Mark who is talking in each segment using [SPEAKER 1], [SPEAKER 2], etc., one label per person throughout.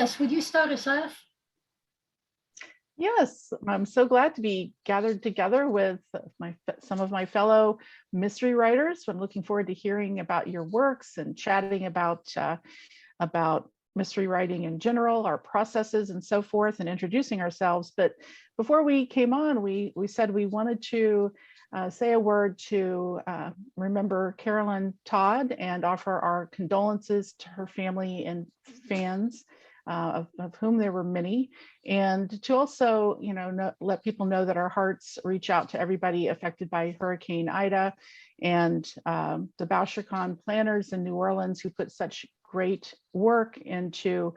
[SPEAKER 1] Jess, would you start us off?
[SPEAKER 2] Yes, I'm so glad to be gathered together with some of my fellow mystery writers. I'm looking forward to hearing about your works and chatting about mystery writing in general, our processes and so forth, and introducing ourselves. But before we came on, we said we wanted to say a word to remember Caroline Todd and offer our condolences to her family and fans, of whom there were many, and to also, let people know that our hearts reach out to everybody affected by Hurricane Ida, and the Bouchercon planners in New Orleans who put such great work into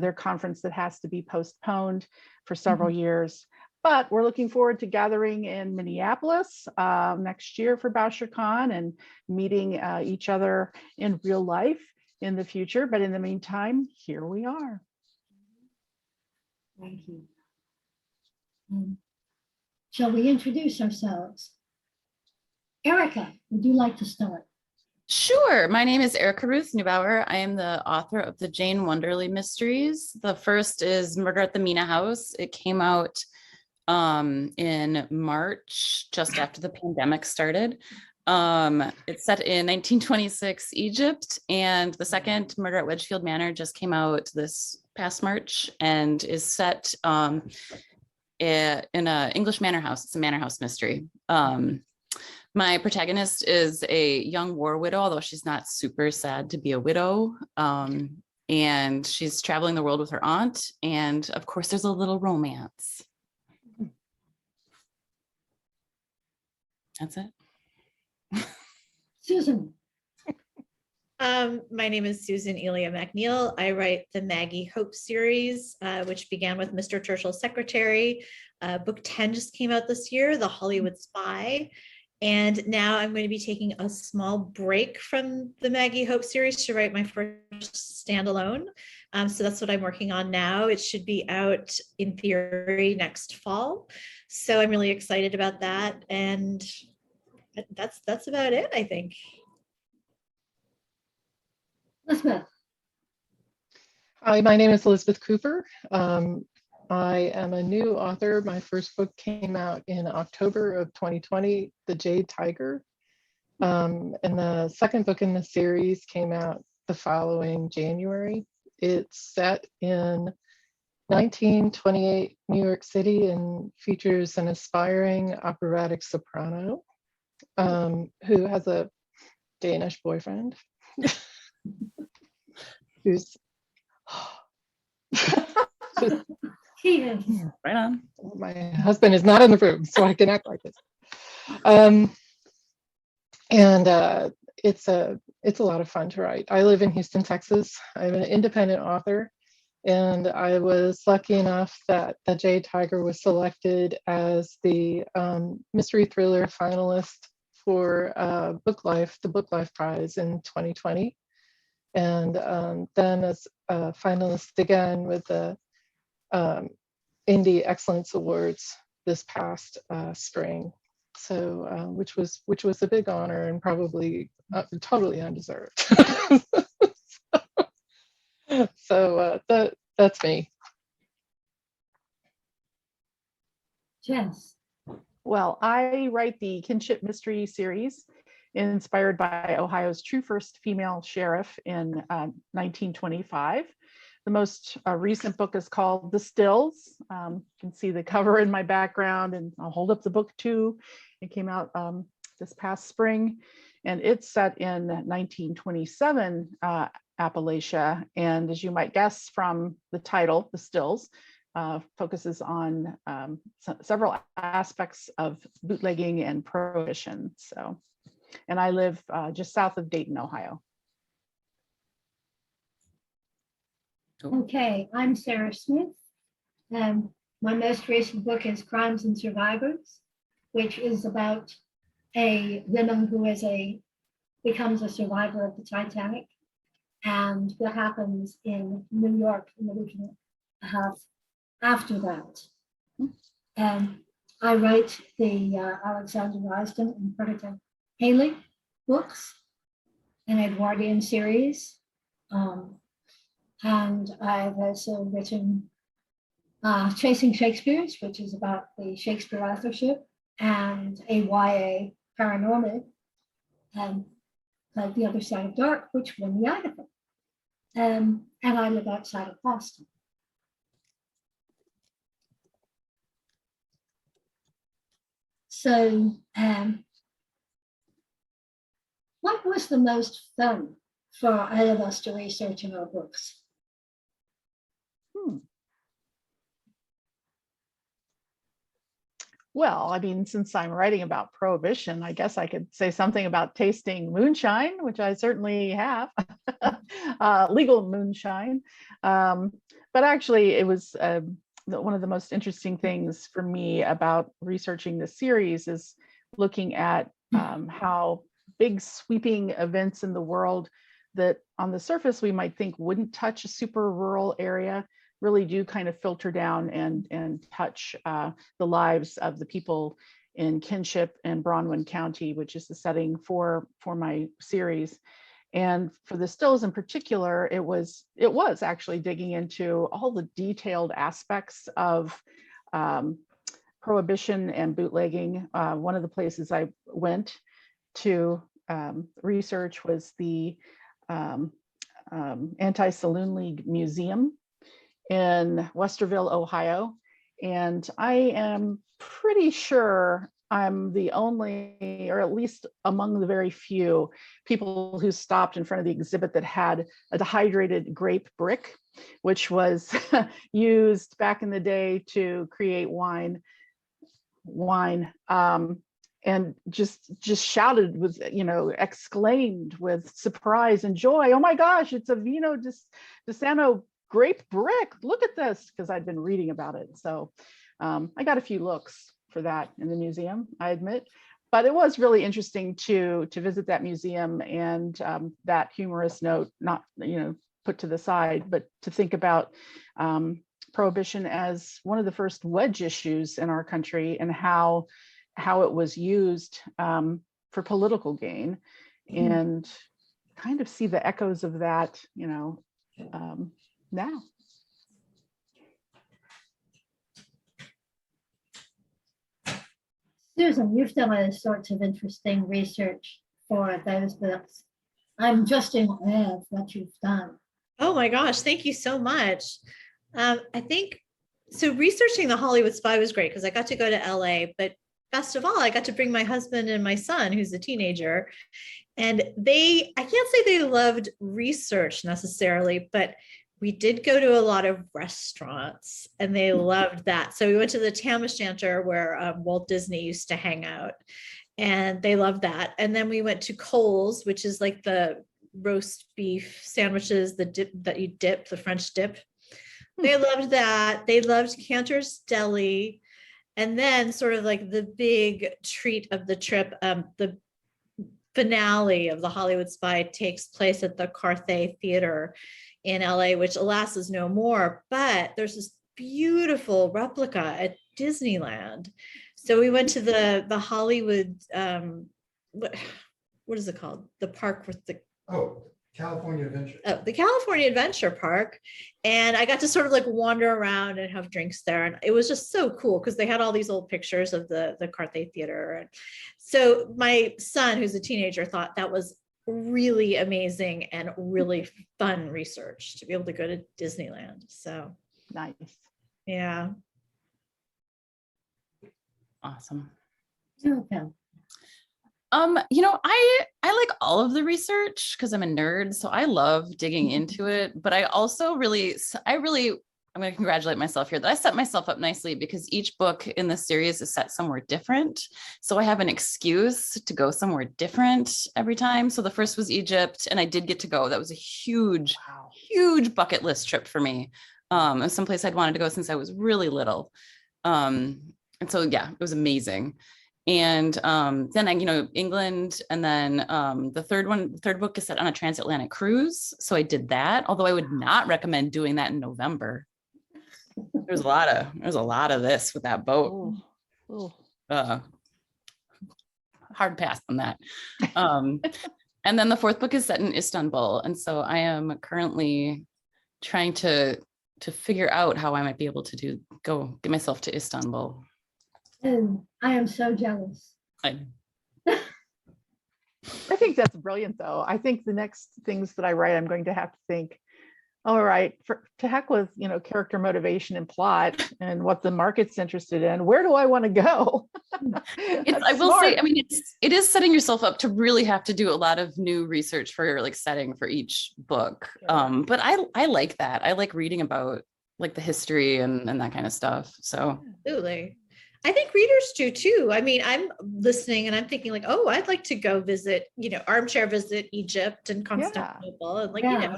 [SPEAKER 2] their conference that has to be postponed for several years. But we're looking forward to gathering in Minneapolis next year for Bouchercon and meeting each other in real life in the future. But in the meantime, here we are.
[SPEAKER 1] Thank you. Shall we introduce ourselves? Erica, would you like to start?
[SPEAKER 3] Sure. My name is Erica Ruth Neubauer. I am the author of the Jane Wonderly mysteries. The first is Murder at the Mina House. It came out in March, just after the pandemic started. It's set in 1926 Egypt, and the second, Murder at Wedgefield Manor, just came out this past March and is set in an English manor house. It's a manor house mystery. My protagonist is a young war widow, although she's not super sad to be a widow. And she's traveling the world with her aunt, and of course there's a little romance. That's it.
[SPEAKER 1] Susan.
[SPEAKER 4] My name is Susan Elia MacNeal. I write the Maggie Hope series, which began with Mr. Churchill's Secretary. Book 10 just came out this year, The Hollywood Spy. And now I'm going to be taking a small break from the Maggie Hope series to write my first standalone. So that's what I'm working on now. It should be out in theory next fall. So I'm really excited about that. And that's about it, I think.
[SPEAKER 1] Elizabeth.
[SPEAKER 5] Hi, my name is Elizabeth Cooper. I am a new author. My first book came out in October of 2020, The Jade Tiger. And the second book in the series came out the following January. It's set in 1928 New York City and features an aspiring operatic soprano who has a Danish boyfriend who's
[SPEAKER 3] Right on.
[SPEAKER 5] My husband is not in the room, so I can act like this. It's a lot of fun to write. I live in Houston, Texas. I'm an independent author, and I was lucky enough that The Jade Tiger was selected as the mystery thriller finalist for Book Life, the Book Life Prize in 2020, and then as a finalist again with the Indie Excellence Awards this past spring. So which was a big honor and probably totally undeserved. So that's me.
[SPEAKER 1] Jess.
[SPEAKER 2] Well, I write the Kinship Mystery series inspired by Ohio's true first female sheriff in 1925. The most recent book is called The Stills. You can see the cover in my background, and I'll hold up the book too. It came out this past spring, and it's set in 1927 Appalachia. And as you might guess from the title, The Stills, focuses on several aspects of bootlegging and prohibition. So, and I live just south of Dayton, Ohio.
[SPEAKER 1] Okay, I'm Sarah Smith. My most recent book is Crimes and Survivors, which is about a woman who becomes a survivor of the Titanic, and what happens in New York in the original after that. I write the Alexander Risden and Predator Haley books, an Edwardian series. And I've also written Chasing Shakespeare's, which is about the Shakespeare authorship, and a YA paranormal, like The Other Side of Dark, which won the Agatha. And I live outside of Boston. So, what was the most fun for all of us to research in our books?
[SPEAKER 2] Well, I mean, since I'm writing about prohibition, I guess I could say something about tasting moonshine, which I certainly have, legal moonshine. But actually, it was one of the most interesting things for me about researching this series is looking at how big sweeping events in the world that on the surface we might think wouldn't touch a super rural area really do kind of filter down and touch the lives of the people in Kinship and Bronwyn County, which is the setting for my series. And for the stills in particular, it was actually digging into all the detailed aspects of prohibition and bootlegging. One of the places I went to research was the Anti-Saloon League Museum in Westerville, Ohio. And I am pretty sure I'm the only, or at least among the very few people who stopped in front of the exhibit that had a dehydrated grape brick, which was used back in the day to create wine. And just shouted with, exclaimed with surprise and joy, "Oh my gosh, it's a Vino di Sano grape brick. Look at this," because I'd been reading about it. So I got a few looks for that in the museum, I admit. But it was really interesting to visit that museum and that humorous note, not put to the side, but to think about prohibition as one of the first wedge issues in our country and how it was used for political gain, and kind of see the echoes of that, now.
[SPEAKER 1] Susan, you've done all sorts of interesting research for those books. I'm just in awe of what you've done.
[SPEAKER 4] Oh my gosh, thank you so much. I think, so researching the Hollywood Spy was great because I got to go to LA, but best of all, I got to bring my husband and my son, who's a teenager. And I can't say they loved research necessarily, but we did go to a lot of restaurants and they loved that. So we went to the Tam O'Shanter where Walt Disney used to hang out, and they loved that. And then we went to Cole's, which is like the roast beef sandwiches, the dip that you dip, the French dip. They loved that. They loved Cantor's Deli. And then sort of like the big treat of the trip, the finale of the Hollywood Spy takes place at the Carthay Theater in LA, which alas is no more, but there's this beautiful replica at Disneyland. So we went to the Hollywood, what is it called? The park with the
[SPEAKER 6] California Adventure.
[SPEAKER 4] Oh, the California Adventure Park. And I got to sort of like wander around and have drinks there. And it was just so cool because they had all these old pictures of the Carthay Theater. And so my son, who's a teenager, thought that was really amazing and really fun research to be able to go to Disneyland. So
[SPEAKER 2] nice.
[SPEAKER 4] Yeah.
[SPEAKER 3] Awesome.
[SPEAKER 1] Okay.
[SPEAKER 3] I like all of the research because I'm a nerd, so I love digging into it. But I also I'm going to congratulate myself here that I set myself up nicely because each book in the series is set somewhere different. So I have an excuse to go somewhere different every time. So the first was Egypt, and I did get to go. That was a huge bucket list trip for me. It was someplace I'd wanted to go since I was really little. And so, yeah, it was amazing. And then England, and then the third book is set on a transatlantic cruise. So I did that, although I would not recommend doing that in November. There's a lot of this with that boat. Hard pass on that. And then the fourth book is set in Istanbul. And so I am currently trying to figure out how I might be able to go get myself to Istanbul.
[SPEAKER 1] And I am so jealous.
[SPEAKER 3] I
[SPEAKER 2] I think that's brilliant, though. I think the next things that I write, I'm going to have to think, all right, to heck with, character motivation and plot and what the market's interested in. Where do I want to go?
[SPEAKER 3] I will say, I mean, it is setting yourself up to really have to do a lot of new research for your setting for each book.
[SPEAKER 2] Yeah.
[SPEAKER 3] But I like that. I like reading about the history and that kind of stuff. So
[SPEAKER 4] Absolutely. I think readers do too. I mean, I'm listening and I'm thinking oh, I'd like to go visit, armchair visit Egypt and Constantinople and
[SPEAKER 1] Yeah.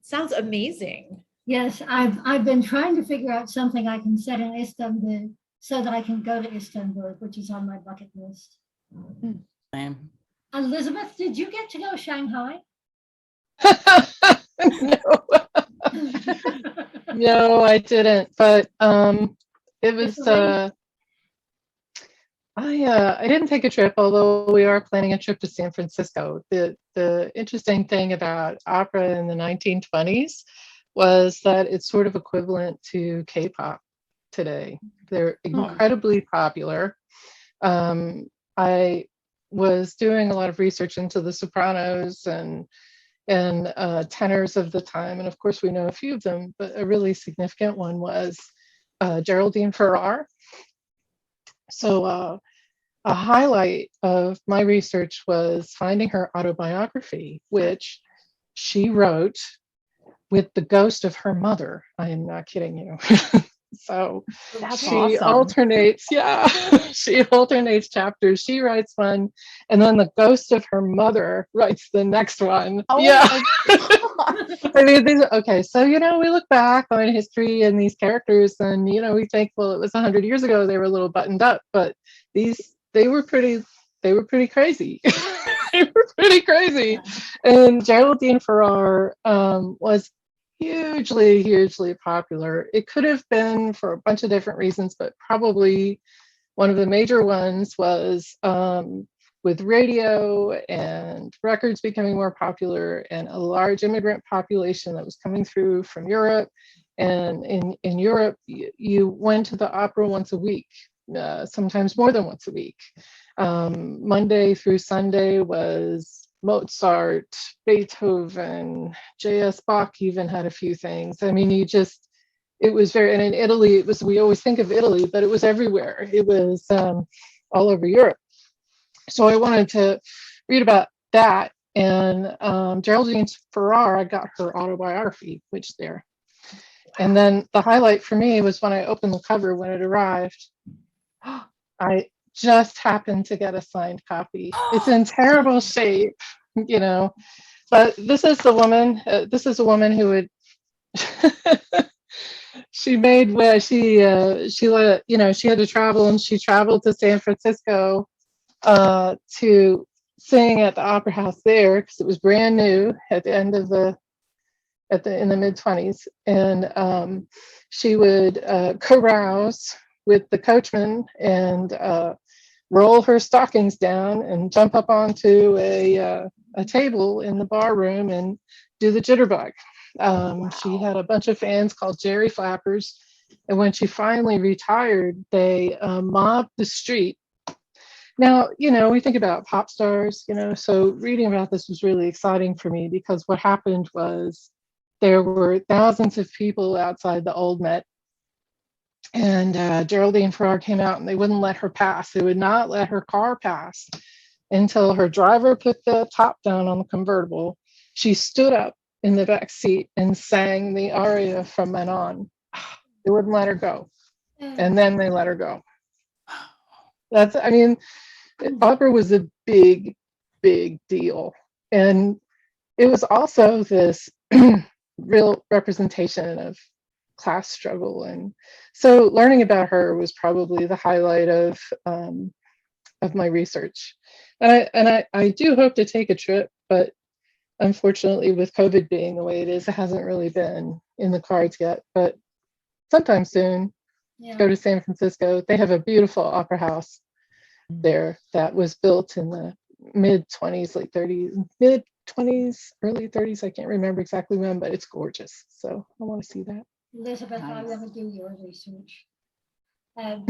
[SPEAKER 4] sounds amazing.
[SPEAKER 1] Yes, I've been trying to figure out something I can set in Istanbul so that I can go to Istanbul, which is on my bucket list.
[SPEAKER 3] same.
[SPEAKER 1] Elizabeth, did you get to go to Shanghai?
[SPEAKER 5] No, I didn't. But it was. I didn't take a trip, although we are planning a trip to San Francisco. The interesting thing about opera in the 1920s was that it's sort of equivalent to K-pop today. They're incredibly popular. I was doing a lot of research into the sopranos and tenors of the time, and of course we know a few of them, but a really significant one was Geraldine Farrar. So a highlight of my research was finding her autobiography, which she wrote with the ghost of her mother. I am not kidding you. So
[SPEAKER 2] That's
[SPEAKER 5] she
[SPEAKER 2] awesome.
[SPEAKER 5] alternates, she alternates chapters. She writes one, and then the ghost of her mother writes the next one.
[SPEAKER 2] Oh
[SPEAKER 5] yeah.
[SPEAKER 2] my
[SPEAKER 5] I mean, okay, so we look back on history and these characters, and we think, well, it was 100 years ago, they were a little buttoned up, but they were pretty crazy. They were pretty crazy. And Geraldine Farrar was hugely popular. It could have been for a bunch of different reasons, but probably one of the major ones was with radio and records becoming more popular, and a large immigrant population that was coming through from Europe. And in Europe, you went to the opera once a week, sometimes more than once a week. Monday through Sunday was Mozart, Beethoven, J.S. Bach even had a few things. I mean, it was very, and in Italy, we always think of Italy, but it was everywhere. It was all over Europe. So I wanted to read about that. And Geraldine Farrar, I got her autobiography, which there. And then the highlight for me was when I opened the cover when it arrived. I just happened to get a signed copy. It's in terrible shape, but this is a woman who would she made where she had to travel, and she traveled to San Francisco to sing at the opera house there because it was brand new at the end of in the mid-20s. And she would carouse with the coachman and roll her stockings down and jump up onto a table in the bar room and do the jitterbug. She had a bunch of fans called Jerry Flappers, and when she finally retired, they mobbed the street. Now, we think about pop stars, so reading about this was really exciting for me, because what happened was there were thousands of people outside the old Met. And Geraldine Farrar came out, and they wouldn't let her pass. They would not let her car pass until her driver put the top down on the convertible. She stood up in the back seat and sang the aria from Manon. They wouldn't let her go. And then they let her go. Opera was a big deal. And it was also this real representation of class struggle. And so learning about her was probably the highlight of my research. And I do hope to take a trip, but unfortunately with COVID being the way it is, it hasn't really been in the cards yet, but sometime soon. Go to San Francisco. They have a beautiful opera house there that was built in the mid 20s, late 30s, mid 20s, early 30s. I can't remember exactly when, but it's gorgeous. So I want to see that.
[SPEAKER 1] Elizabeth, I
[SPEAKER 2] Nice.
[SPEAKER 1] never do your research. Um,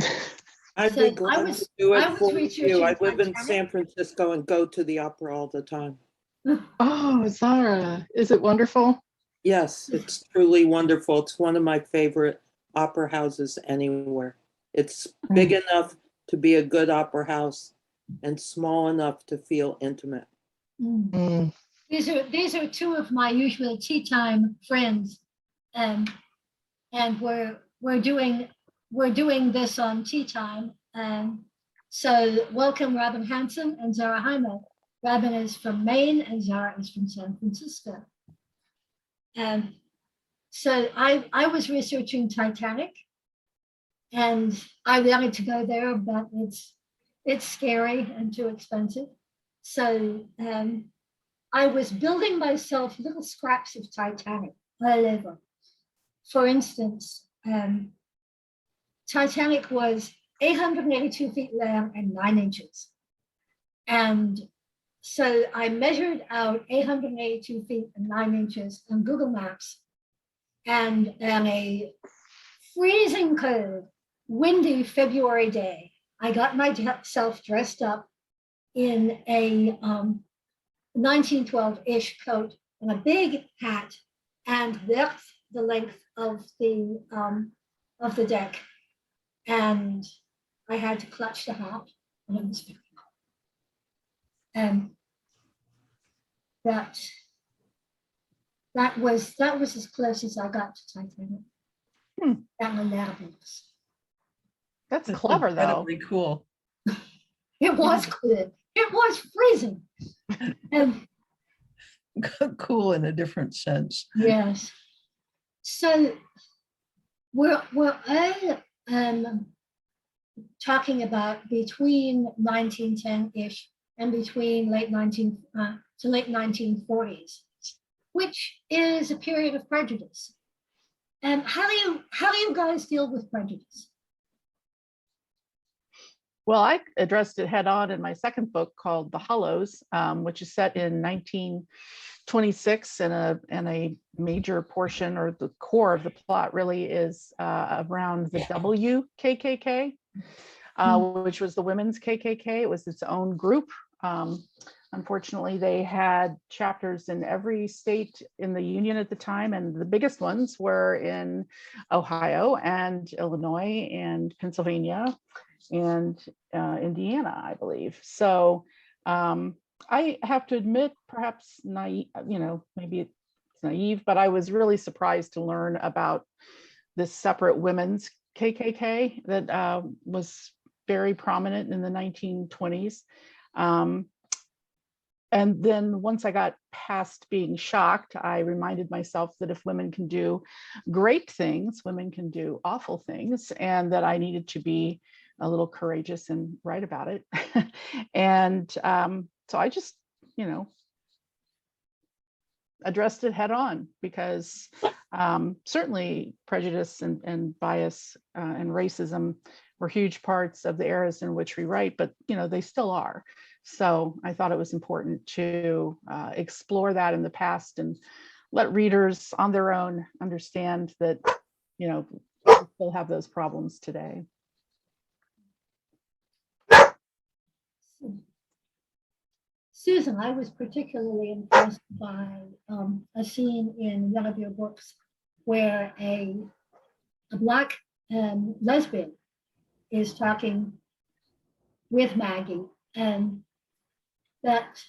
[SPEAKER 7] I'd
[SPEAKER 1] So
[SPEAKER 7] be glad
[SPEAKER 1] was-
[SPEAKER 7] to do
[SPEAKER 1] I
[SPEAKER 7] it
[SPEAKER 1] was
[SPEAKER 7] for
[SPEAKER 1] researching
[SPEAKER 7] you. I live in
[SPEAKER 1] Titanic.
[SPEAKER 7] San Francisco and go to the opera all the time.
[SPEAKER 5] Oh, Zara, is it wonderful?
[SPEAKER 7] Yes, it's truly wonderful. It's one of my favorite opera houses anywhere. It's big enough to be a good opera house and small enough to feel intimate.
[SPEAKER 1] Mm.
[SPEAKER 5] Mm.
[SPEAKER 1] These are two of my usual tea time friends, and we're doing this on tea time. So welcome Robin Hanson and Zara Hyman. Robin is from Maine and Zara is from San Francisco. And so I was researching Titanic, and I wanted to go there, but it's scary and too expensive. So I was building myself little scraps of Titanic all over. For instance, Titanic was 882 feet long and 9 inches. And so I measured out 882 feet and 9 inches on Google Maps, and on a freezing cold, windy February day, I got myself dressed up in a 1912-ish coat and a big hat, and walked the length of the deck. And I had to clutch the hat, and it was very cold. And that was as close as I got to Titanic.
[SPEAKER 2] Hmm.
[SPEAKER 1] That one that books.
[SPEAKER 2] That's clever though.
[SPEAKER 8] Incredibly cool.
[SPEAKER 1] It was good. It was freezing. And
[SPEAKER 8] Cool in a different sense.
[SPEAKER 1] yes. So we're all talking about between 1910-ish and between late 1940s, which is a period of prejudice. And how do you guys deal with prejudice?
[SPEAKER 2] Well, I addressed it head on in my second book called The Hollows, which is set in 1926, and a major portion, or the core of the plot really is around the WKKK, which was the women's KKK. It was its own group. Unfortunately, they had chapters in every state in the Union at the time, and the biggest ones were in Ohio and Illinois and Pennsylvania and Indiana, I believe. So I have to admit, perhaps naive, maybe it's naive, but I was really surprised to learn about this separate women's KKK that was very prominent in the 1920s. And then once I got past being shocked, I reminded myself that if women can do great things, women can do awful things, and that I needed to be a little courageous and write about it. And so I just, addressed it head on, because certainly prejudice and bias and racism were huge parts of the eras in which we write, but they still are. So I thought it was important to explore that in the past and let readers on their own understand that, we still have those problems today.
[SPEAKER 1] Susan, I was particularly impressed by a scene in one of your books where a Black lesbian is talking with Maggie, and that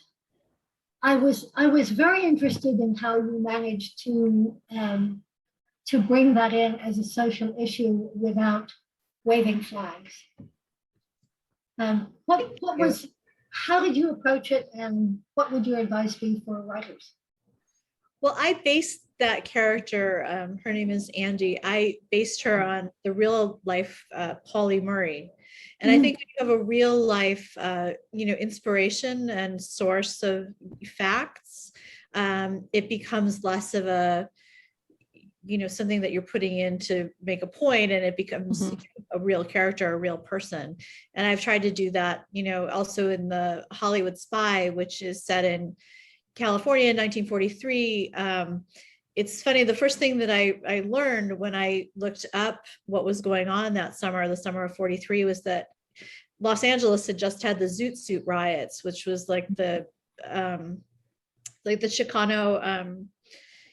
[SPEAKER 1] I was very interested in how you managed to bring that in as a social issue without waving flags. How did you approach it, and what would your advice be for writers?
[SPEAKER 4] Well, I based that character, her name is Andy. I based her on the real life Pauli Murray. And I think when you have a real life, inspiration and source of facts, it becomes less of a, something that you're putting in to make a point, and it becomes a real character, a real person. And I've tried to do that, also in the Hollywood Spy, which is set in, California in 1943. It's funny, the first thing that I learned when I looked up what was going on that summer, the summer of 43, was that Los Angeles had just had the Zoot Suit riots, which was like the Chicano,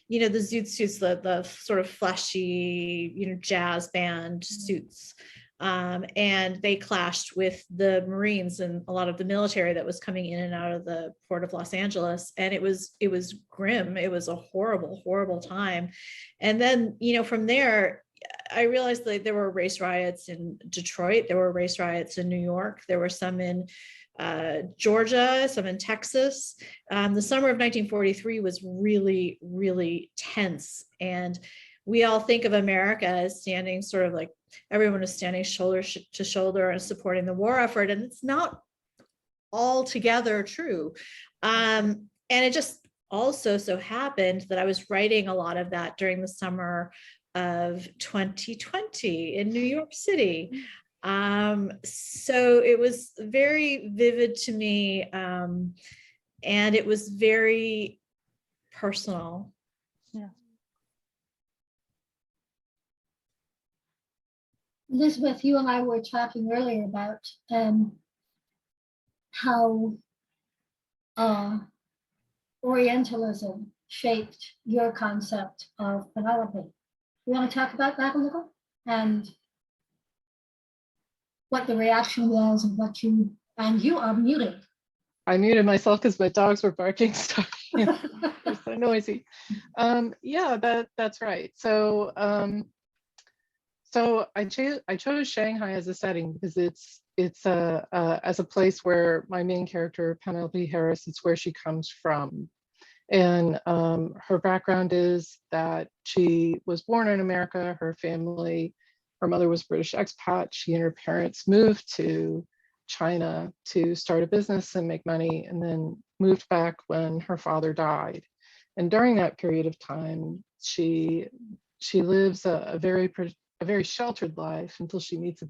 [SPEAKER 4] the Zoot Suits, the sort of flashy, jazz band suits. And they clashed with the Marines and a lot of the military that was coming in and out of the port of Los Angeles. And it was grim. It was a horrible, horrible time. And then, from there, I realized that there were race riots in Detroit. There were race riots in New York. There were some in Georgia, some in Texas. The summer of 1943 was really, really tense. And we all think of America as standing sort of like everyone is standing shoulder to shoulder and supporting the war effort. And it's not altogether true. And it just also so happened that I was writing a lot of that during the summer of 2020 in New York City. So it was very vivid to me. And it was very personal.
[SPEAKER 2] Yeah.
[SPEAKER 1] Elizabeth, you and I were talking earlier about how Orientalism shaped your concept of Penelope. You want to talk about that a little? And what the reaction was and you are muted.
[SPEAKER 5] I muted myself because my dogs were barking, so they're so noisy. Yeah, that's right. So I chose Shanghai as a setting because it's as a place where my main character, Penelope Harris, it's where she comes from. And her background is that she was born in America. Her mother was British expat. She and her parents moved to China to start a business and make money, and then moved back when her father died. And during that period of time, she lives a very sheltered life until she meets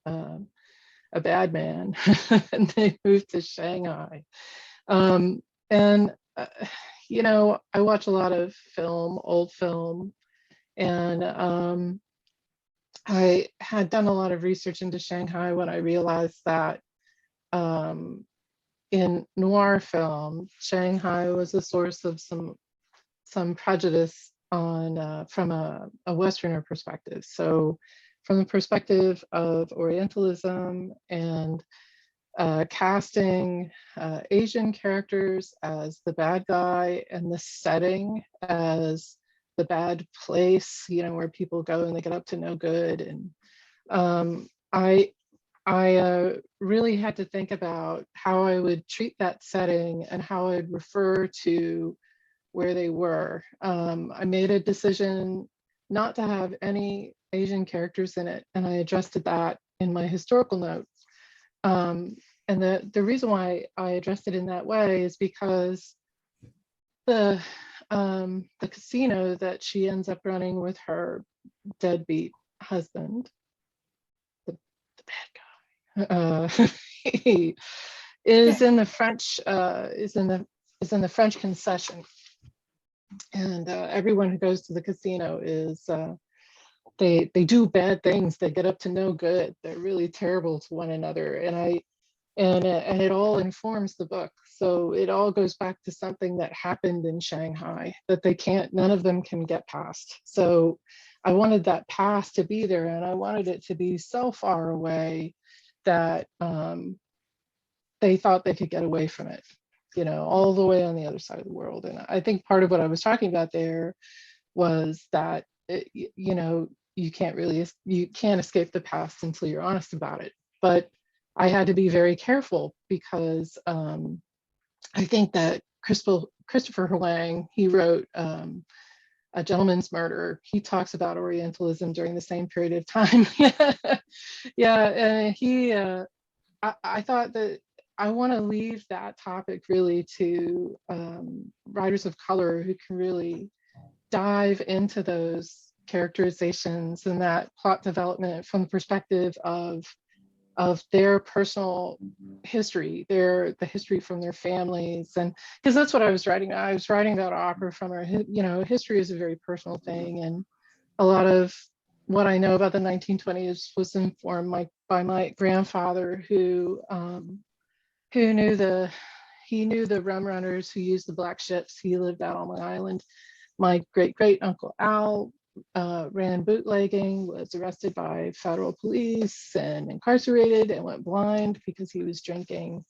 [SPEAKER 5] a bad man, and they move to Shanghai. I watch a lot of old film, and I had done a lot of research into Shanghai when I realized that in noir film, Shanghai was a source of some prejudice from a Westerner perspective. So from the perspective of Orientalism and casting Asian characters as the bad guy and the setting as the bad place, where people go and they get up to no good. And I really had to think about how I would treat that setting and how I'd refer to where they were. I made a decision not to have any Asian characters in it, and I adjusted that in my historical notes. And the reason why I addressed it in that way is because the casino that she ends up running with her deadbeat husband, the bad guy, he is in the French is in the French concession, and everyone who goes to the casino is they do bad things. They get up to no good. They're really terrible to one another, and it all informs the book. So it all goes back to something that happened in Shanghai that none of them can get past. So I wanted that past to be there, and I wanted it to be so far away that they thought they could get away from it, all the way on the other side of the world. And I think part of what I was talking about there was that, you can't escape the past until you're honest about it. But I had to be very careful because I think that Christopher Huang, he wrote A Gentleman's Murder. He talks about Orientalism during the same period of time. Yeah, and I thought that I want to leave that topic really to writers of color who can really dive into those characterizations and that plot development from the perspective of their personal history, the history from their families. And because that's what I was writing. I was writing about opera from our, history is a very personal thing. And a lot of what I know about the 1920s was informed by my grandfather, who knew the rum runners who used the black ships. He lived out on Long Island. My great uncle Al ran bootlegging, was arrested by federal police and incarcerated, and went blind because he was drinking.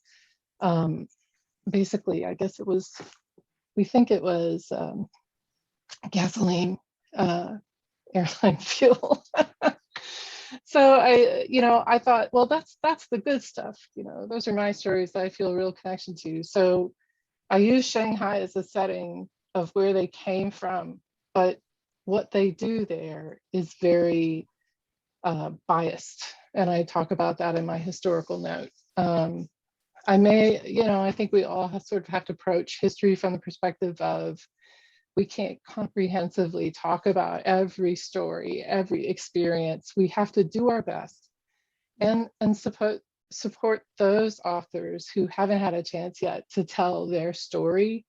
[SPEAKER 5] Basically, I guess we think it was gasoline, airline fuel. So I thought, well, that's the good stuff. Those are my stories that I feel a real connection to. So I use Shanghai as a setting of where they came from, but what they do there is very biased. And I talk about that in my historical note. I think we all sort of have to approach history from the perspective of, we can't comprehensively talk about every story, every experience. We have to do our best and support those authors who haven't had a chance yet to tell their story.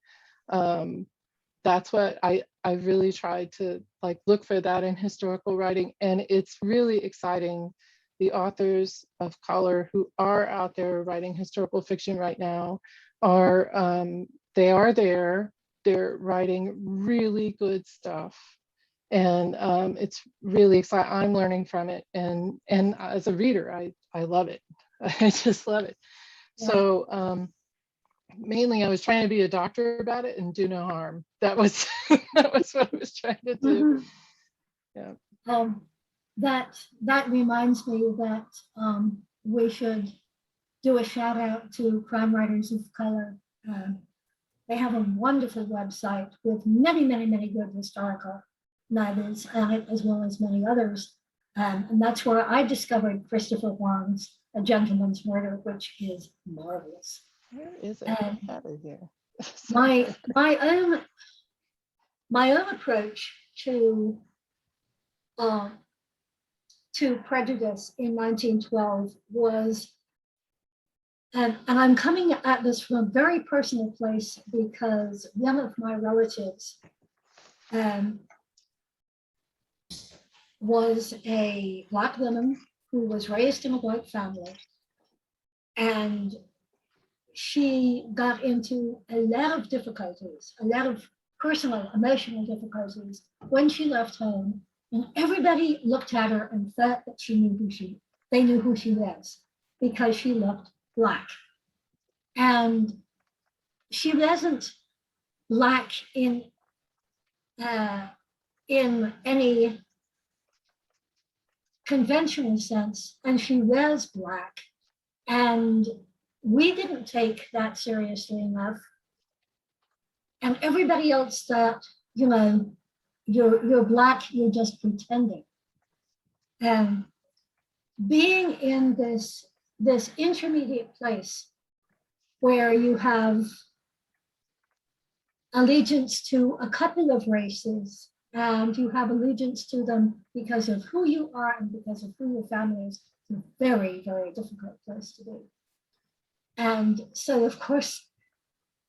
[SPEAKER 5] That's what I really tried to look for that in historical writing. And it's really exciting. The authors of color who are out there writing historical fiction right now they are there. They're writing really good stuff. And it's really exciting. I'm learning from it. And as a reader, I love it. I just love it.
[SPEAKER 1] Yeah.
[SPEAKER 5] So mainly I was trying to be a doctor about it and do no harm. That was that was what I was trying to do. Yeah.
[SPEAKER 1] That reminds me that we should do a shout out to crime writers of color. They have a wonderful website with many good historical novels on it, as well as many others. And that's where I discovered Christopher Wong's A Gentleman's Murder, which is marvelous.
[SPEAKER 5] Where is it? I have it here.
[SPEAKER 1] My own approach to prejudice in 1912 was, and I'm coming at this from a very personal place, because one of my relatives was a Black woman who was raised in a white family, and she got into a lot of difficulties, a lot of personal, emotional difficulties when she left home, and everybody looked at her and thought that they knew who she was, because she looked Black. And she wasn't Black in any conventional sense, and she was Black. And we didn't take that seriously enough. And everybody else thought, you're Black, you're just pretending. And being in this intermediate place where you have allegiance to a couple of races, and you have allegiance to them because of who you are and because of who your family is, it's a very difficult place to be. And so, of course,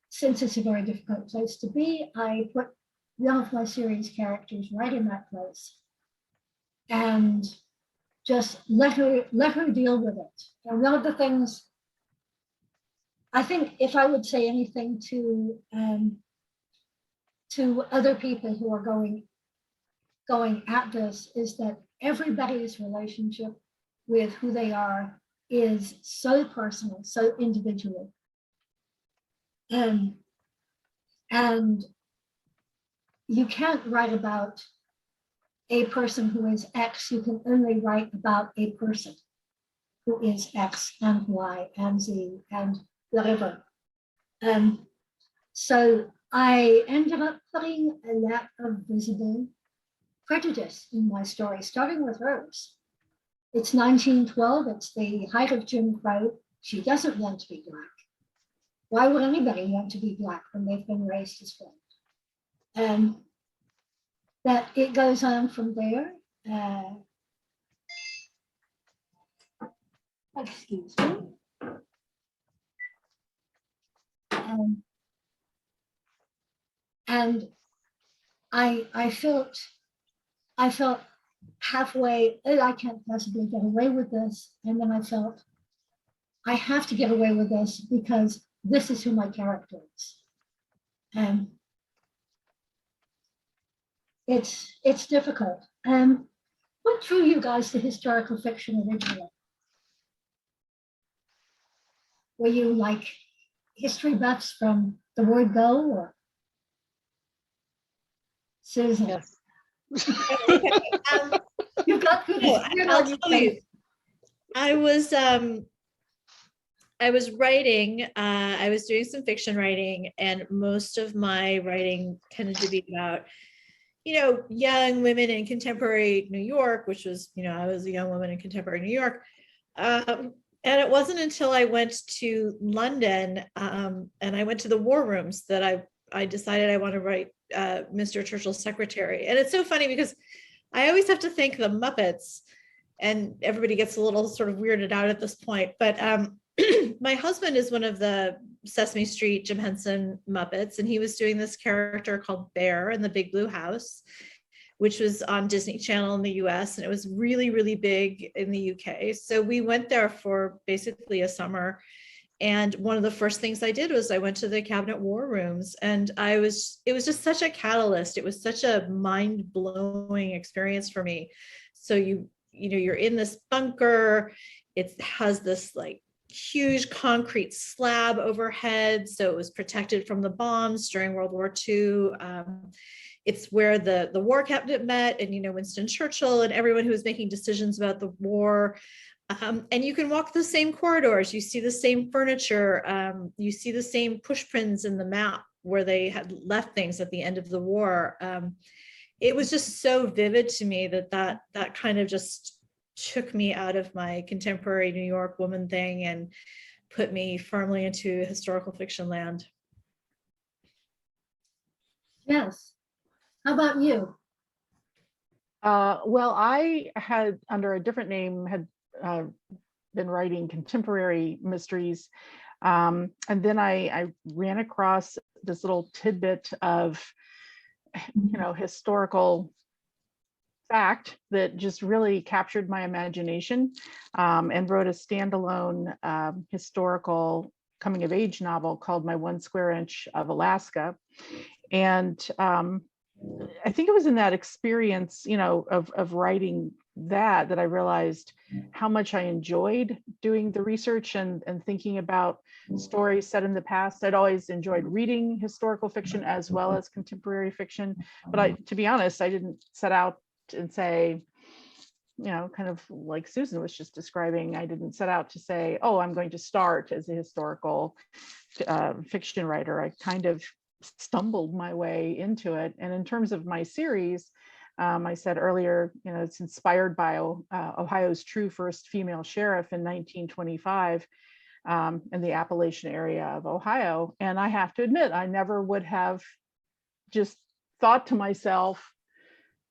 [SPEAKER 1] since it's a very difficult place to be, I put one of my series characters right in that place and just let her deal with it. And one of the things, I think, if I would say anything to other people who are going at this, is that everybody's relationship with who they are is so personal, so individual. And you can't write about a person who is X. You can only write about a person who is X and Y and Z and whatever. So I ended up putting a lot of visible prejudice in my story, starting with hers. It's 1912, it's the height of Jim Crow. She doesn't want to be Black. Why would anybody want to be Black when they've been raised as white? And that it goes on from there. Excuse me. And I felt halfway, "Oh, I can't possibly get away with this." And then I felt, I have to get away with this because this is who my character is. And it's difficult. What drew you guys to historical fiction originally? Were you like history buffs from the word go, or Susan?
[SPEAKER 5] Yes.
[SPEAKER 1] You've got good.
[SPEAKER 4] No,
[SPEAKER 1] you're
[SPEAKER 4] I'll
[SPEAKER 1] not
[SPEAKER 4] tell you. I was writing, I was doing some fiction writing, and most of my writing tended to be about, young women in contemporary New York, which was, I was a young woman in contemporary New York. And it wasn't until I went to London, and I went to the war rooms, that I decided I want to write Mr. Churchill's secretary. And it's so funny because I always have to thank the Muppets, and everybody gets a little sort of weirded out at this point. But my husband is one of the Sesame Street Jim Henson Muppets, and he was doing this character called Bear in the Big Blue House, which was on Disney Channel in the US, and it was really, really big in the UK. So we went there for basically a summer. And one of the first things I did was I went to the Cabinet War Rooms, and it was just such a catalyst. It was such a mind-blowing experience for me. So you're in this bunker. It has this like huge concrete slab overhead, so it was protected from the bombs during World War II. It's where the war cabinet met, and Winston Churchill and everyone who was making decisions about the war. And you can walk the same corridors, you see the same furniture, you see the same push prints in the map where they had left things at the end of the war. It was just so vivid to me that kind of just took me out of my contemporary New York woman thing and put me firmly into historical fiction land.
[SPEAKER 1] Yes. How about you?
[SPEAKER 2] Well, I had, under a different name, had been writing contemporary mysteries. And then I ran across this little tidbit of, historical fact that just really captured my imagination, and wrote a standalone historical coming of age novel called My 1 Square Inch of Alaska. And I think it was in that experience, of writing that I realized how much I enjoyed doing the research and thinking about stories set in the past. I'd always enjoyed reading historical fiction as well as contemporary fiction, but to be honest, I didn't set out and say, kind of like Susan was just describing, I didn't set out to say, oh, I'm going to start as a historical fiction writer. I kind of stumbled my way into it. And in terms of my series, I said earlier, it's inspired by Ohio's true first female sheriff in 1925 in the Appalachian area of Ohio. And I have to admit, I never would have just thought to myself,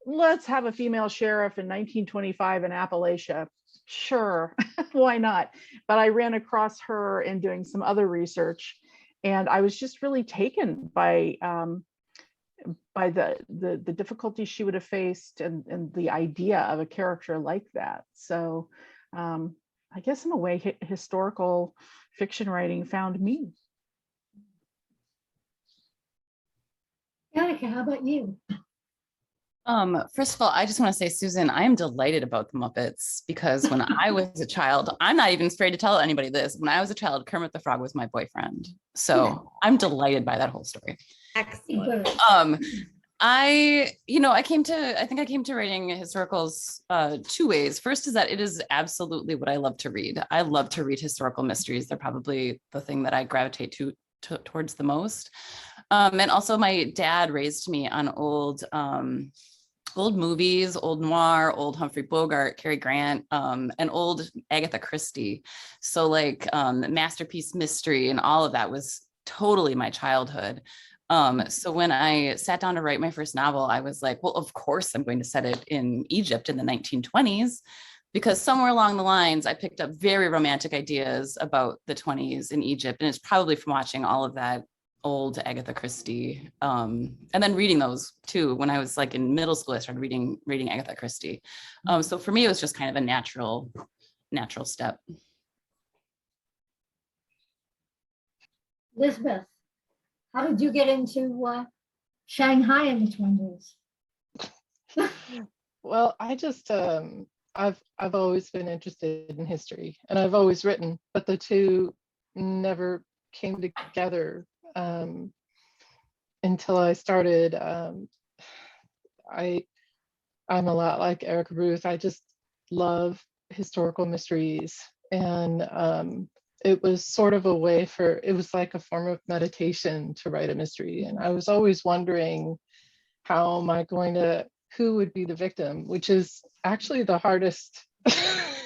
[SPEAKER 2] let's have a female sheriff in 1925 in Appalachia. Sure, why not? But I ran across her in doing some other research, and I was just really taken by the difficulties she would have faced and the idea of a character like that. So I guess in a way, historical fiction writing found me.
[SPEAKER 1] Annika, how about you?
[SPEAKER 3] First of all, I just want to say, Susan, I am delighted about the Muppets, because when I was a child, I'm not even afraid to tell anybody this. When I was a child, Kermit the Frog was my boyfriend. So I'm delighted by that whole story.
[SPEAKER 4] Excellent.
[SPEAKER 3] I think I came to writing historicals two ways. First is that it is absolutely what I love to read. I love to read historical mysteries. They're probably the thing that I gravitate towards the most. And also my dad raised me on old movies, old noir, old Humphrey Bogart, Cary Grant, and old Agatha Christie. So like Masterpiece Mystery and all of that was totally my childhood. So when I sat down to write my first novel, I was like, well, of course I'm going to set it in Egypt in the 1920s, because somewhere along the lines, I picked up very romantic ideas about the 20s in Egypt. And it's probably from watching all of that old Agatha Christie. And then reading those too. When I was like in middle school, I started reading Agatha Christie. So for me, it was just kind of a natural step.
[SPEAKER 1] Elizabeth, how did you get into Shanghai in the 20s?
[SPEAKER 5] Well, I just I've always been interested in history, and I've always written, but the two never came together until I started. I'm a lot like Erica Ruth. I just love historical mysteries, and it was sort of a way it was like a form of meditation to write a mystery. And I was always wondering, how am I going to, who would be the victim, which is actually the hardest.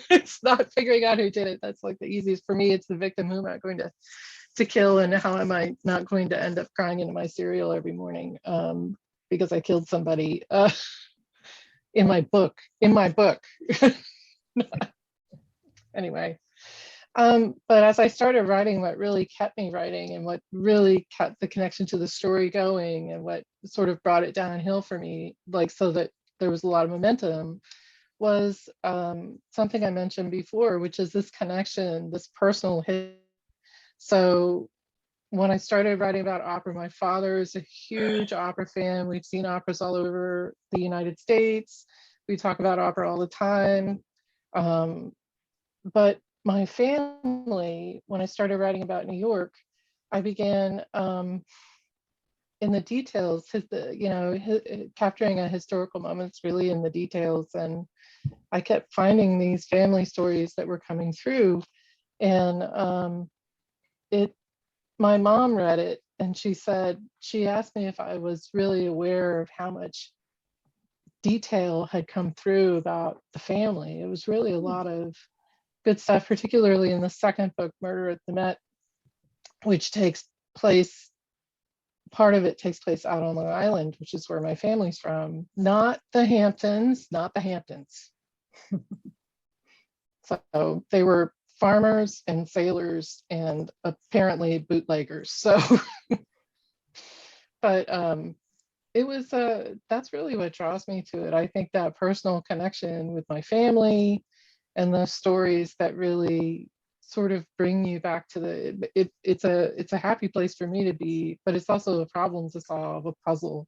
[SPEAKER 5] It's not figuring out who did it. That's like the easiest for me. It's the victim. Who am I going to kill, and how am I not going to end up crying into my cereal every morning because I killed somebody in my book. Anyway, but as I started writing, what really kept me writing and what really kept the connection to the story going, and what sort of brought it downhill for me, like so that there was a lot of momentum, was something I mentioned before, which is this connection, this personal hit. So when I started writing about opera, my father is a huge opera fan. We've seen operas all over the United States. We talk about opera all the time. But my family, when I started writing about New York, I began in the details, capturing a historical moments really in the details. And I kept finding these family stories that were coming through. And my mom read it, and she asked me if I was really aware of how much detail had come through about the family. It was really a lot of good stuff, particularly in the second book, Murder at the Met, which part of it takes place out on Long Island, which is where my family's from, not the Hamptons. So they were farmers and sailors and apparently bootleggers. So, but it was that's really what draws me to it. I think that personal connection with my family and the stories that really sort of bring you back to it's a happy place for me to be, but it's also a problem to solve, a puzzle.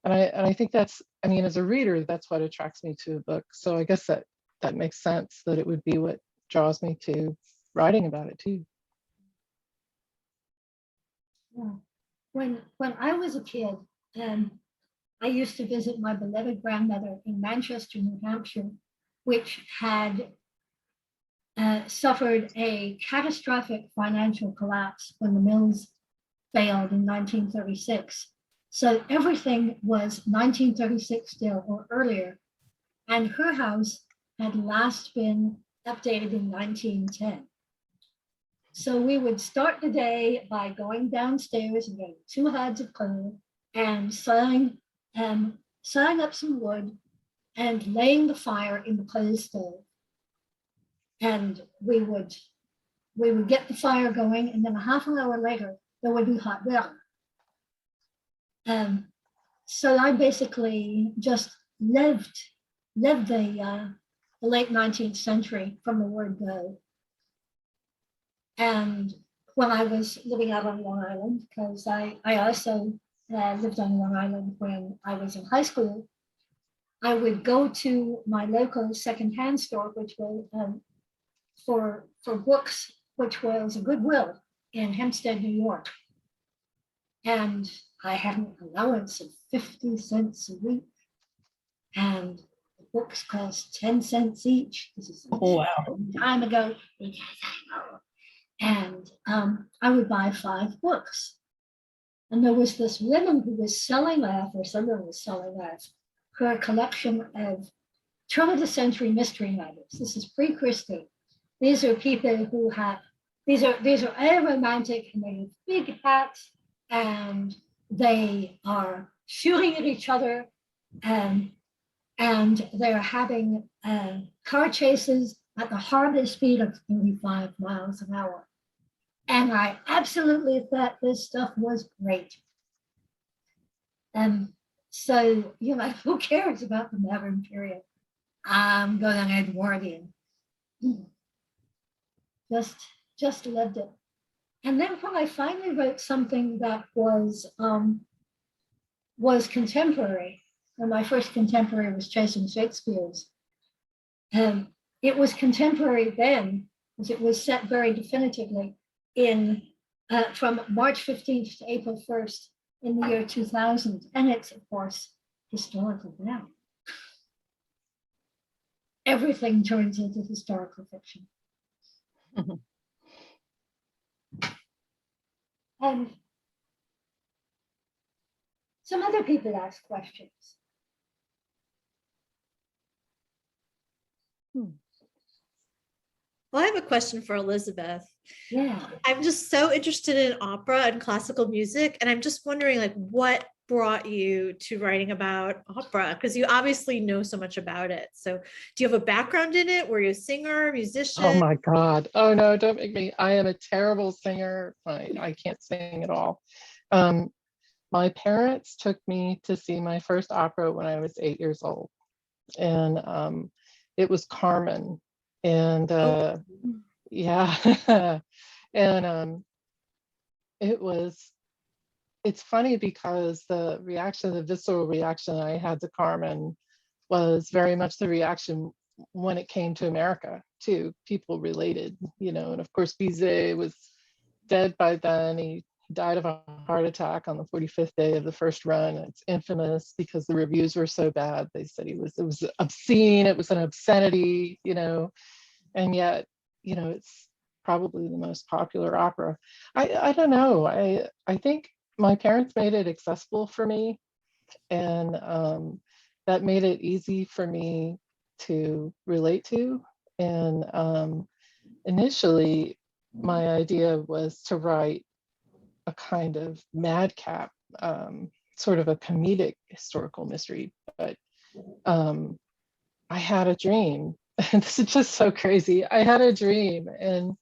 [SPEAKER 5] And I think that's, I mean, as a reader, that's what attracts me to a book. So I guess that makes sense, that it would be what draws me to writing about it too.
[SPEAKER 1] Yeah. When I was a kid, I used to visit my beloved grandmother in Manchester, New Hampshire, which had suffered a catastrophic financial collapse when the mills failed in 1936. So everything was 1936 still or earlier. And her house had last been updated in 1910. So we would start the day by going downstairs and getting 2 heads of coal and sawing up some wood and laying the fire in the coal stove. And we would get the fire going, and then a half an hour later, there would be hot water. So I basically just lived the late 19th century from the word go. And when I was living out on Long Island, because I also lived on Long Island when I was in high school, I would go to my local secondhand store, which was for books, which was a Goodwill in Hempstead, New York. And I had an allowance of 50 cents a week. And the books cost 10 cents each. This is a long time ago. And I would buy 5 books. And there was this woman who was selling off, or someone was selling off, her collection of turn of the century mystery novels. This is pre-Christie. These are people who have, these are aromantic, and they have big hats, and they are shooting at each other, and they're having car chases at the horrible speed of 35 miles an hour. And I absolutely thought this stuff was great. And so, who cares about the modern period? I'm going Edwardian. Just loved it. And then when I finally wrote something that was contemporary, and my first contemporary was Chasing Shakespeare's, it was contemporary then, because it was set very definitively in from March 15th to April 1st in the year 2000. And it's, of course, historical now. Everything turns into historical fiction. And some other people ask questions.
[SPEAKER 4] Well, I have a question for Elizabeth.
[SPEAKER 1] Yeah.
[SPEAKER 4] I'm just so interested in opera and classical music, and I'm just wondering, like, what brought you to writing about opera? Because you obviously know so much about it. So do you have a background in it? Were you a singer, musician?
[SPEAKER 5] Oh my God. Oh no, don't make me. I am a terrible singer. I can't sing at all. My parents took me to see my first opera when I was 8 years old. And it was Carmen. And yeah. And it's funny because the visceral reaction I had to Carmen was very much the reaction when it came to America too. People related, and of course Bizet was dead by then. He died of a heart attack on the 45th day of the first run. It's infamous because the reviews were so bad. They said it was obscene, it was an obscenity, and yet, it's probably the most popular opera. I don't know. I think my parents made it accessible for me, and that made it easy for me to relate to. And initially, my idea was to write a kind of madcap, sort of a comedic historical mystery. But I had a dream. And this is just so crazy. I had a dream, and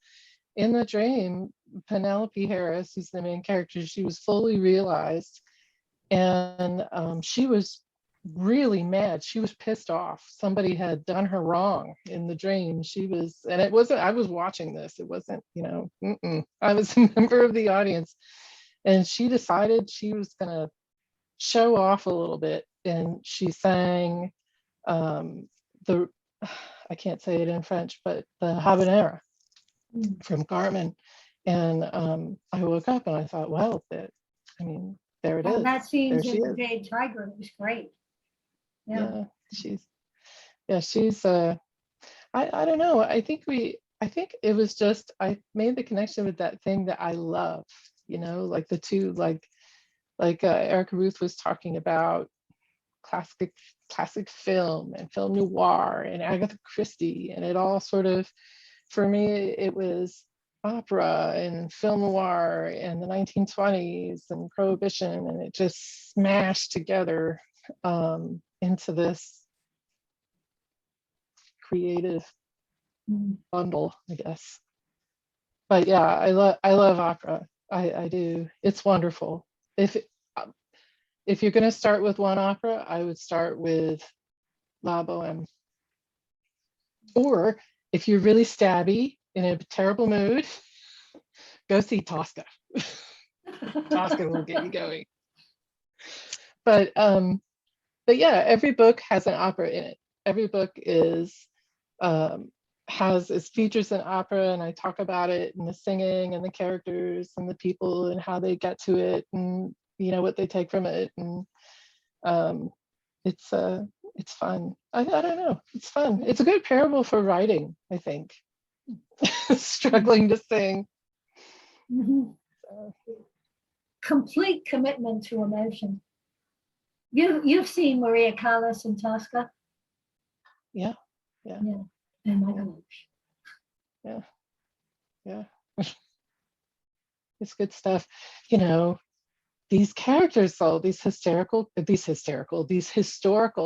[SPEAKER 5] in the dream, Penelope Harris, who's the main character, she was fully realized, and she was really mad. She was pissed off. Somebody had done her wrong in the dream. And it wasn't, I was watching this. It wasn't, I was a member of the audience, and she decided she was going to show off a little bit. And she sang I can't say it in French, but the habanera from Carmen. And I woke up and I thought, well, there it is.
[SPEAKER 1] That scene's
[SPEAKER 5] There she
[SPEAKER 1] in the
[SPEAKER 5] is.
[SPEAKER 1] Jade Tiger. It was great. Yeah.
[SPEAKER 5] She's I don't know. I think it was just, I made the connection with that thing that I love, like the two, like Erica Ruth was talking about classic film and film noir and Agatha Christie, and it all sort of, for me, it was opera and film noir and the 1920s and Prohibition, and it just smashed together into this creative bundle, I guess. But yeah, I love opera. I do. It's wonderful. If you're going to start with one opera, I would start with La Boheme. Or if you're really stabby in a terrible mood, go see Tosca. Tosca will get you going. But yeah, every book has an opera in it. Every book has features an opera, and I talk about it and the singing and the characters and the people and how they get to it, and what they take from it. And it's fun. I don't know. It's fun. It's a good parable for writing, I think. Struggling to sing.
[SPEAKER 1] Complete commitment to emotion. You've seen Maria Callas in Tosca?
[SPEAKER 5] Yeah.
[SPEAKER 1] Oh my gosh.
[SPEAKER 5] Yeah. It's good stuff. these characters, though, these historical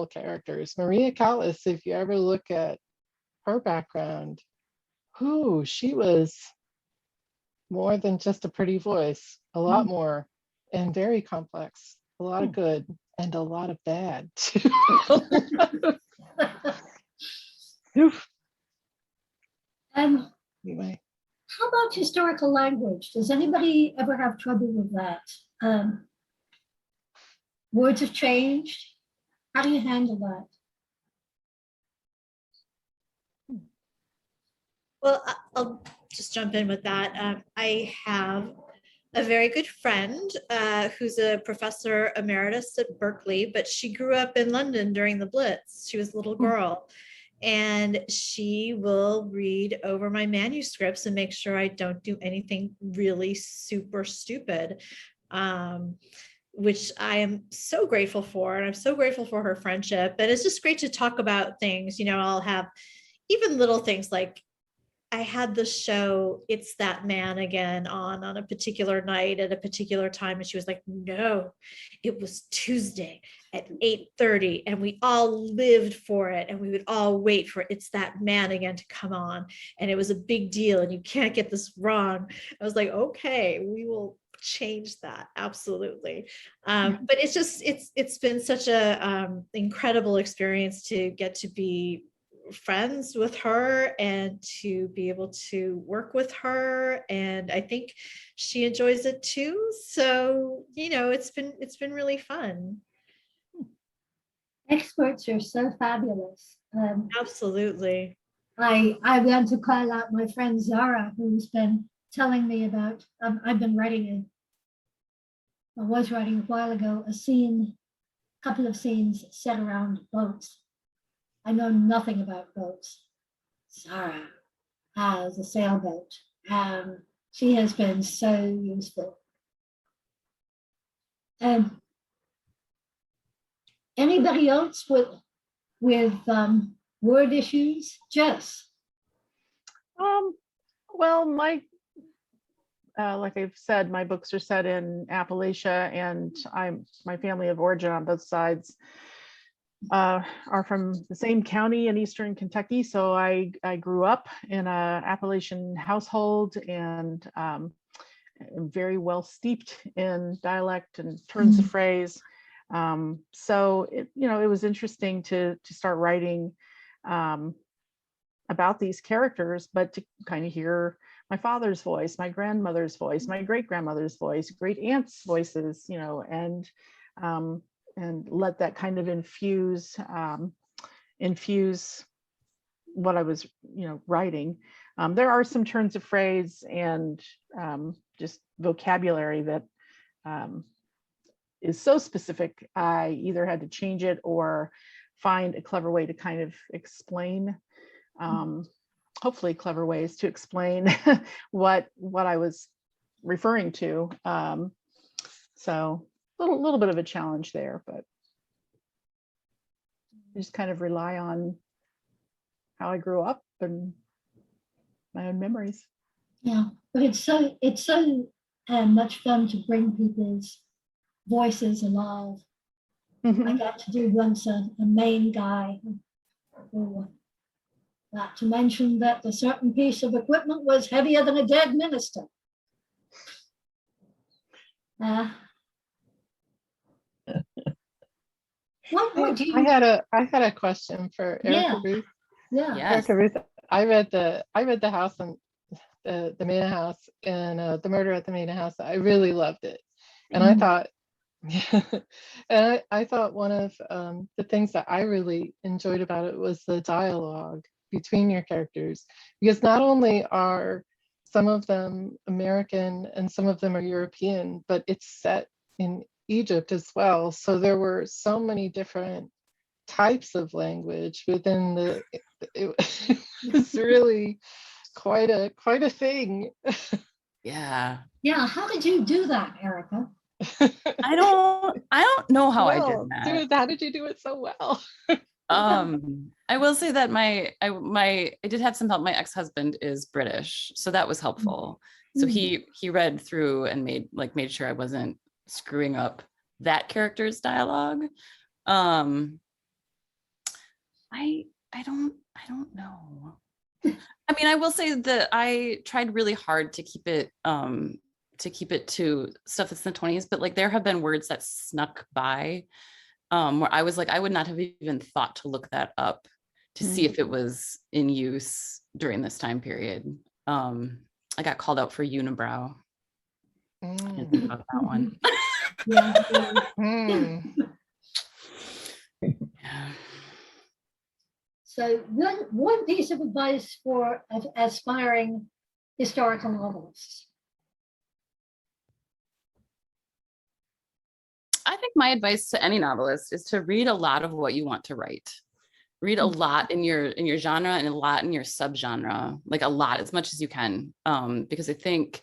[SPEAKER 5] characters, Maria Callas, if you ever look at her background, she was more than just a pretty voice, a lot more, and very complex, a lot of good and a lot of bad too. Anyway,
[SPEAKER 1] How about historical language? Does anybody ever have trouble with that? Words have changed. How do you handle that?
[SPEAKER 4] Well, I'll just jump in with that. I have a very good friend who's a professor emeritus at Berkeley, but she grew up in London during the Blitz. She was a little girl. And she will read over my manuscripts and make sure I don't do anything really super stupid, which I am so grateful for. And I'm so grateful for her friendship. And it's just great to talk about things. You know, I'll have even little things like, I had the show It's That Man Again on a particular night at a particular time. And she was like, no, it was Tuesday at 8:30 and we all lived for it. And we would all wait for It's That Man Again to come on. And it was a big deal and you can't get this wrong. I was like, okay, we will change that. Absolutely. But it's been such a incredible experience to get to be friends with her and to be able to work with her, and I think she enjoys it too. So it's been really fun.
[SPEAKER 1] Experts are so fabulous.
[SPEAKER 4] Absolutely.
[SPEAKER 1] I want to call out my friend Zara, who's been telling me about. I was writing a while ago a couple of scenes set around boats. I know nothing about boats. Sarah has a sailboat. She has been so useful. Anybody else with word issues? Jess?
[SPEAKER 2] Well, like I've said, my books are set in Appalachia, and my family of origin on both sides are from the same county in Eastern Kentucky. So I grew up in a Appalachian household and am very well steeped in dialect and turns of phrase. So it was interesting to start writing about these characters, but to kind of hear my father's voice, my grandmother's voice, my great grandmother's voice, great aunt's voices, and let that kind of infuse what I was, writing. There are some turns of phrase and just vocabulary that is so specific, I either had to change it or find a clever way to kind of explain, hopefully clever ways to explain what I was referring to. So a little bit of a challenge there, but I just kind of rely on how I grew up and my own memories.
[SPEAKER 1] Yeah, but it's so much fun to bring people's voices alive. I got to do once a Maine guy, not to mention that the certain piece of equipment was heavier than a dead minister. What do you?
[SPEAKER 5] I had a question for Erica Ruth.
[SPEAKER 1] Yeah.
[SPEAKER 3] Yes.
[SPEAKER 5] Erica Ruth, I read the house and the Mena House and The Murder at the Mena House. I really loved it, and I thought, and I thought one of the things that I really enjoyed about it was the dialogue between your characters, because not only are some of them American and some of them are European, but it's set in Egypt as well. So there were so many different types of language within it was really quite a thing.
[SPEAKER 3] Yeah.
[SPEAKER 1] How did you do that, Erica?
[SPEAKER 3] I don't know how I did that.
[SPEAKER 5] How did you do it so well?
[SPEAKER 3] I will say that I did have some help. My ex-husband is British, so that was helpful. So he read through and made sure I wasn't screwing up that character's dialogue. I don't know. I mean, I will say that I tried really hard to keep it to stuff that's in the 20s, but like there have been words that snuck by where I was like, I would not have even thought to look that up to see if it was in use during this time period. I got called out for unibrow. I didn't think about that one.
[SPEAKER 1] Yeah.
[SPEAKER 3] Yeah.
[SPEAKER 1] So one piece of advice for aspiring historical novelists.
[SPEAKER 3] I think my advice to any novelist is to read a lot of what you want to write. Read a lot in your genre and a lot in your subgenre, like a lot, as much as you can, because I think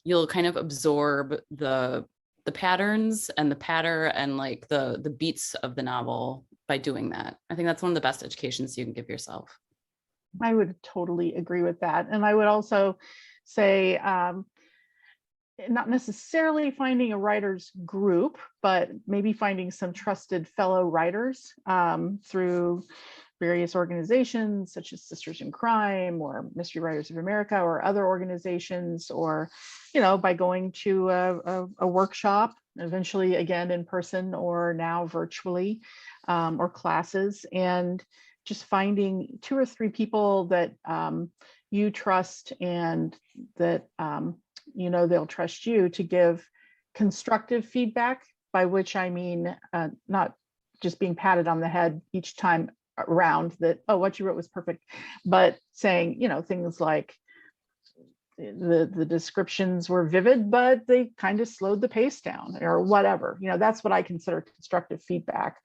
[SPEAKER 3] you'll kind of absorb the patterns and the patter and like the beats of the novel by doing that. I think that's one of the best educations you can give yourself.
[SPEAKER 2] I would totally agree with that. And I would also say, not necessarily finding a writer's group, but maybe finding some trusted fellow writers through various organizations such as Sisters in Crime or Mystery Writers of America or other organizations, or, you know, by going to a workshop, eventually again in person or now virtually, or classes, and just finding 2 or 3 people that you trust and that you know they'll trust you to give constructive feedback, by which I mean not just being patted on the head each time around that, oh, what you wrote was perfect, but saying, you know, things like the descriptions were vivid, but they kind of slowed the pace down or whatever. You know, that's what I consider constructive feedback.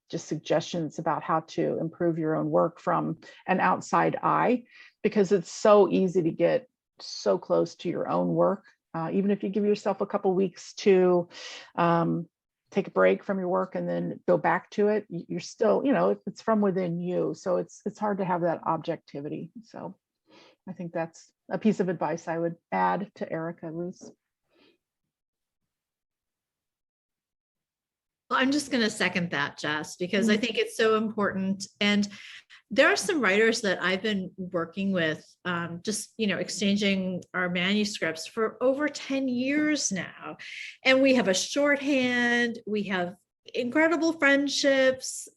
[SPEAKER 2] Just suggestions about how to improve your own work from an outside eye, because it's so easy to get so close to your own work. Even if you give yourself a couple weeks to take a break from your work and then go back to it, you're still, you know, it's from within you. So it's hard to have that objectivity. So I think that's a piece of advice I would add to Erica, Ruth.
[SPEAKER 4] Well, I'm just going to second that, Jess, because I think it's so important. And there are some writers that I've been working with, just, you know, exchanging our manuscripts for over 10 years now. And we have a shorthand, we have incredible friendships.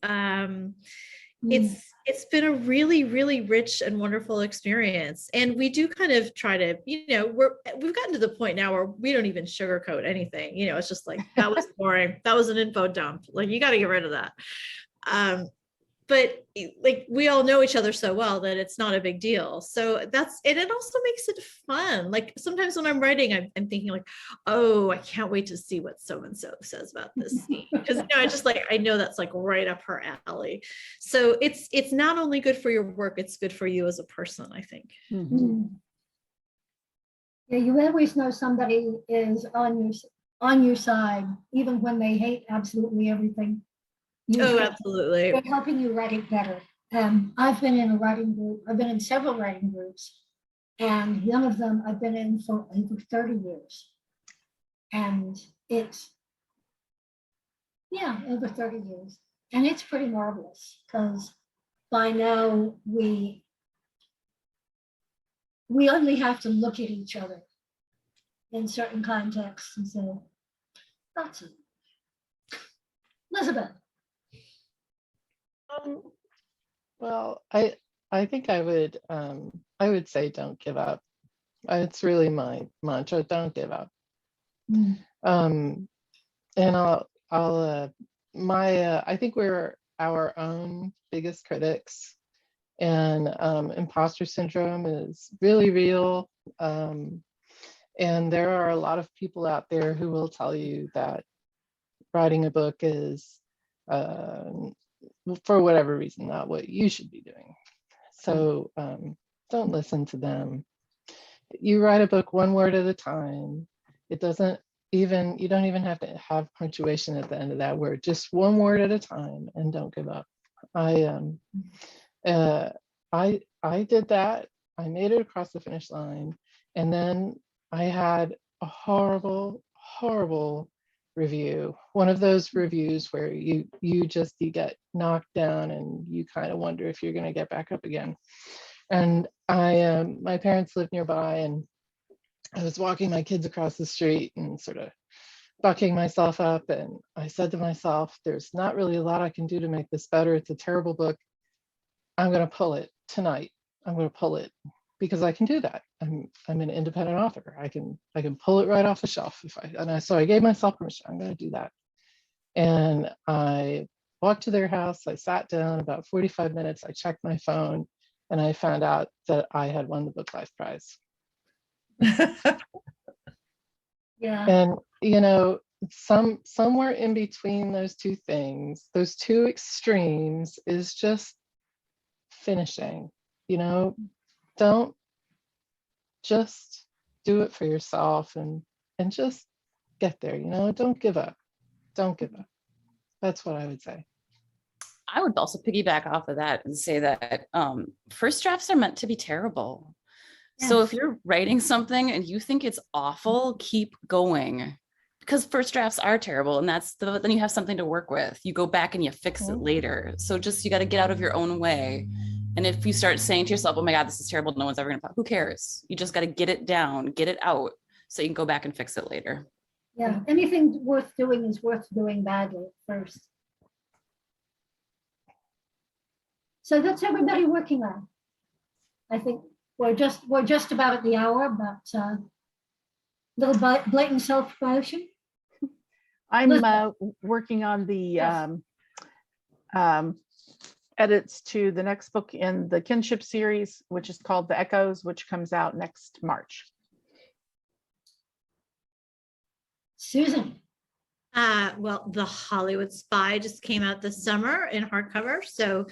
[SPEAKER 4] It's been a really, really rich and wonderful experience. And we do kind of try to, you know, we've gotten to the point now where we don't even sugarcoat anything. You know, it's just like, that was boring. That was an info dump. Like, you got to get rid of that. But like, we all know each other so well that it's not a big deal. So that's, and it also makes it fun. Like sometimes when I'm writing, I'm thinking like, oh, I can't wait to see what so-and-so says about this scene. Because, you know, I just like, I know that's like right up her alley. So it's not only good for your work, it's good for you as a person, I think.
[SPEAKER 1] Yeah, you always know somebody is on your side, even when they hate absolutely everything.
[SPEAKER 4] Oh, absolutely.
[SPEAKER 1] They're helping you write it better. I've been in a writing group. I've been in several writing groups, and one of them I've been in for over 30 years. And it's, yeah, over 30 years. And it's pretty marvelous because by now we only have to look at each other in certain contexts and say, that's it. Elizabeth.
[SPEAKER 5] Well, I think I would say don't give up. It's really my mantra, don't give up. And I think we're our own biggest critics, and imposter syndrome is really real. And there are a lot of people out there who will tell you that writing a book is, for whatever reason, not what you should be doing. So don't listen to them. You write a book one word at a time. It doesn't even, you don't even have to have punctuation at the end of that word, just one word at a time, and don't give up. I did that. I made it across the finish line. And then I had a horrible review. One of those reviews where you get knocked down and you kind of wonder if you're going to get back up again. And my parents lived nearby, and I was walking my kids across the street and sort of bucking myself up. And I said to myself, there's not really a lot I can do to make this better. It's a terrible book. I'm going to pull it tonight. I'm going to pull it because I can do that. I'm an independent author. I can pull it right off the shelf so I gave myself permission. I'm going to do that. And I walked to their house. I sat down about 45 minutes. I checked my phone and I found out that I had won the Book Life Prize.
[SPEAKER 1] Yeah.
[SPEAKER 5] And, somewhere in between those two things, those two extremes is just finishing. Don't just do it for yourself and just get there. Don't give up. Don't give up. That's what I would say.
[SPEAKER 3] I would also piggyback off of that and say that first drafts are meant to be terrible. So if you're writing something and you think it's awful, keep going, because first drafts are terrible, and then you have something to work with. You go back and you fix it later. So you got to get out of your own way. And if you start saying to yourself, oh my God, this is terrible, no one's ever gonna, who cares? You just got to get it down, get it out, so you can go back and fix it later.
[SPEAKER 1] Yeah, anything worth doing is worth doing badly first. So that's everybody working on. I think we're just about at the hour, but little blatant self-promotion.
[SPEAKER 2] I'm working on the edits to the next book in the kinship series, which is called The Echoes, which comes out next March.
[SPEAKER 1] Susan.
[SPEAKER 4] Well, The Hollywood Spy just came out this summer in hardcover, so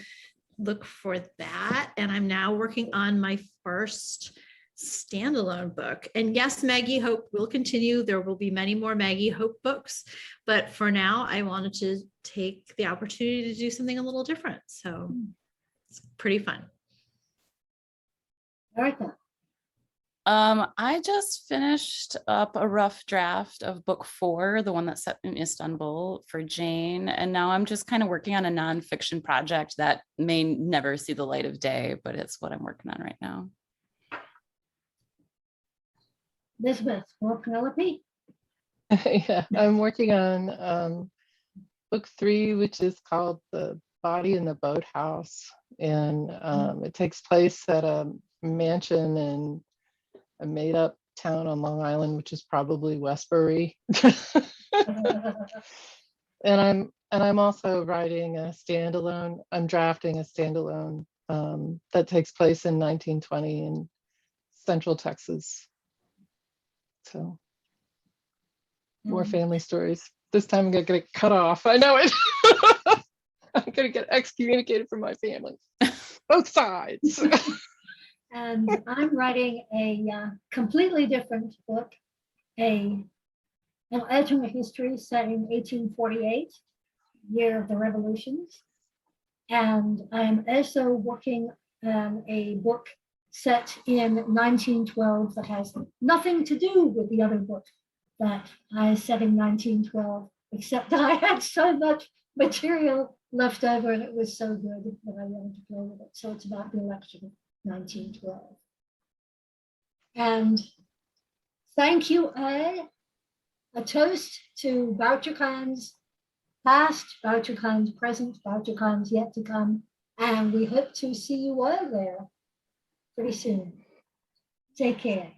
[SPEAKER 4] look for that. And I'm now working on my first standalone book. And yes, Maggie Hope will continue. There will be many more Maggie Hope books, but for now, I wanted to take the opportunity to do something a little different. So it's pretty fun.
[SPEAKER 1] Erica.
[SPEAKER 3] I just finished up a rough draft of book 4, the one that's set in Istanbul, for Jane. And now I'm just kind of working on a nonfiction project that may never see the light of day, but it's what I'm working on right now.
[SPEAKER 1] Elizabeth or Penelope.
[SPEAKER 5] Yeah, I'm working on book 3, which is called The Body in the Boathouse. And it takes place at a mansion in a made-up town on Long Island, which is probably Westbury. And I'm also writing a standalone. I'm drafting a standalone that takes place in 1920 in Central Texas. So more family stories. This time I'm gonna get cut off. I know it. I'm gonna get excommunicated from my family. Both sides.
[SPEAKER 1] And I'm writing a completely different book, an alternate history set in 1848, year of the revolutions. And I'm also working on a book set in 1912 that has nothing to do with the other book that I set in 1912, except that I had so much material left over and it was so good that I wanted to go with it. So it's about the election of 1912. And thank you, a toast to Bouchercon's past, Bouchercon's present, Bouchercon's yet to come. And we hope to see you all there pretty soon. Take care.